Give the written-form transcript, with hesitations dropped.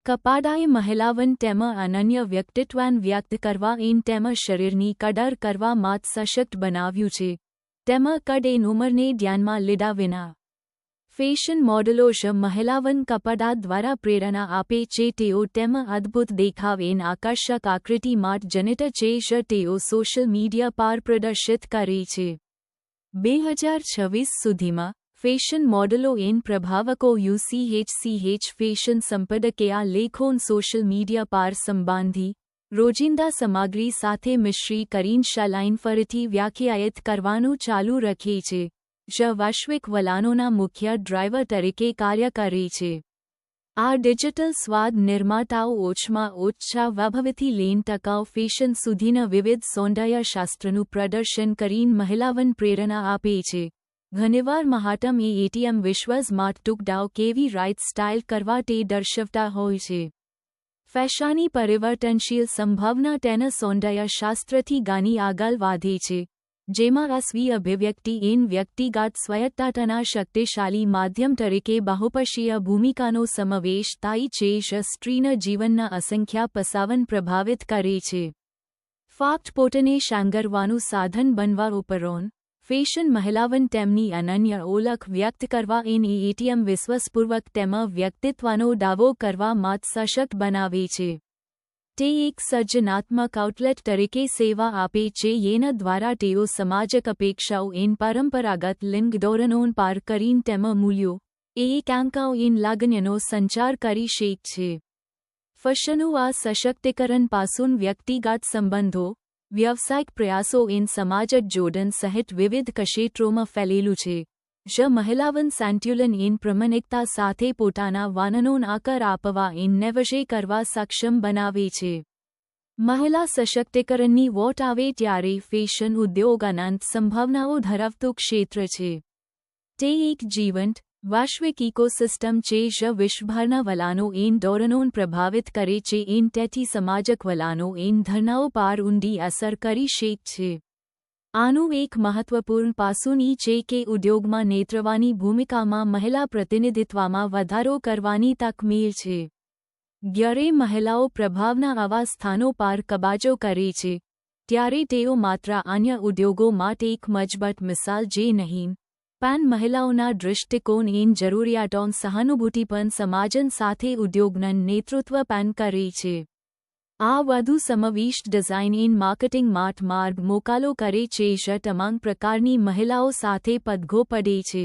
કપાડાએ મહિલાવન તેમ અનન્ય વ્યક્તિત્વન વ્યક્ત કરવા એન તેમ શરીરની કદર કરવા માત સશક્ત બનાવ્યું છે તેમ કદ એન ઉંમરને ધ્યાનમાં લીધા વિના ફેશન મોડલો જ મહિલાવન કપડા દ્વારા પ્રેરણા આપે છે તેઓ તેમ અદ્ભુત દેખાવ એન આકર્ષક આકૃતિ માટ જનિત છે જ તેઓ સોશિયલ મીડિયા પર પ્રદર્શિત કરે છે 2026 સુધીમાં ફેશન મોડલો એન પ્રભાવકો યુસીએચ ફેશન સંપાદકે આ લેખોન સોશિયલ મીડિયા પર સંબાંધી રોજિંદા સામગ્રી સાથે મિશ્રી કરીને શાલાઇન ફરીથી વ્યાખ્યાયિત કરવાનું ચાલુ રાખે છે જ વૈશ્વિક વલણોના મુખ્ય ડ્રાઈવર તરીકે કાર્ય કરે છે આ ડિજિટલ સ્વાદ નિર્માતાઓ ઓછમાં ઓછા વૈભવથી લઈને ટકાઉ ફેશન સુધીના વિવિધ સૌંદર્યશાસ્ત્રનું પ્રદર્શન કરીને મહિલાવન પ્રેરણા આપે છે ઘણીવાર મહાત્મ એટીએમ વિશ્વાસમાં ટુકડાઓ કેવી રાઈટ સ્ટાઇલ કરવા તે દર્શાવતા હોય છે ફેશનની પરિવર્તનશીલ સંભાવના તેના સૌંદર્યશાસ્ત્રથી ઘણી આગળ વધે છે જેમાં સ્વીય અભિવ્યક્તિ એન વ્યક્તિગત સ્વાયત્તતાના શક્તિશાળી માધ્યમ તરીકે બહુપક્ષીય ભૂમિકાનો સમાવેશ થાય છે જે સ્ત્રીના જીવનના અસંખ્ય પસાવન પ્રભાવિત કરે છે ફક્ત પોતાને શણગારવાનું સાધન બનવા ઉપરાંત ફેશન મહિલાવન તેમની અનન્ય ઓળખ વ્યક્ત કરવા એન એટીએમ વિશ્વાસપૂર્વક તેમાં વ્યક્તિત્વનો દાવો કરવા માત સશક્ત બનાવે છે તે એક સર્જનાત્મક આઉટલેટ તરીકે સેવા આપે છે જેના દ્વારા તેઓ સામાજિક અપેક્ષાઓ એન પરંપરાગત લિંગ ધોરણોન પાર કરીને તેમાં મૂલ્યો એકાંકાઓ એન લાગણીનો સંચાર કરી શકે છે ફેશનનું આ સશક્તિકરણ પાસું વ્યક્તિગત સંબંધો વ્યવસાયિક પ્રયાસો એન સામાજિક જોડાણ સહિત વિવિધ ક્ષેત્રોમાં ફેલેલું છે જ મહિલાવન સંતુલન એન પ્રમાણિકતા સાથે પોતાના વર્ણનોન આકાર આપવા એન નવશે કરવા સક્ષમ બનાવે છે મહિલા સશક્તિકરણની વોટ આવે ત્યારે ફેશન ઉદ્યોગ અનંત સંભાવનાઓ ધરાવતું ક્ષેત્ર છે તે એક જીવંત વૈશ્વિક ઇકોસિસ્ટમ છે જ વિશ્વભરના વલણો એન ધોરણોન પ્રભાવિત કરે છે એન તેથી સામાજિક વલણો એન ધારણાઓ પર ઊંડી અસર કરી શકે છે આનું એક મહત્વપૂર્ણ પાસું એ છે કે ઉદ્યોગમાં નેતૃત્વની ભૂમિકામાં મહિલા પ્રતિનિધિત્વમાં વધારો કરવાની તક મળે છે જ્યારે મહિલાઓ પ્રભાવના આવા સ્થાનો પર કબજો કરે છે ત્યારે તેઓ માત્ર અન્ય ઉદ્યોગો માટે એક મજબૂત મિસાલ જે નહીં પણ મહિલાઓના દૃષ્ટિકોણ એન જરૂરિયાતોન સહાનુભૂતિ પણ સમાજન સાથે ઉદ્યોગના નેતૃત્વ પણ કરે છે આ વધુ સમાવિષ્ટ ડિઝાઇન એન માર્કેટિંગ માર્ગ મોકલો કરે છે જે તમામ પ્રકારની મહિલાઓ સાથે પડઘો પડે છે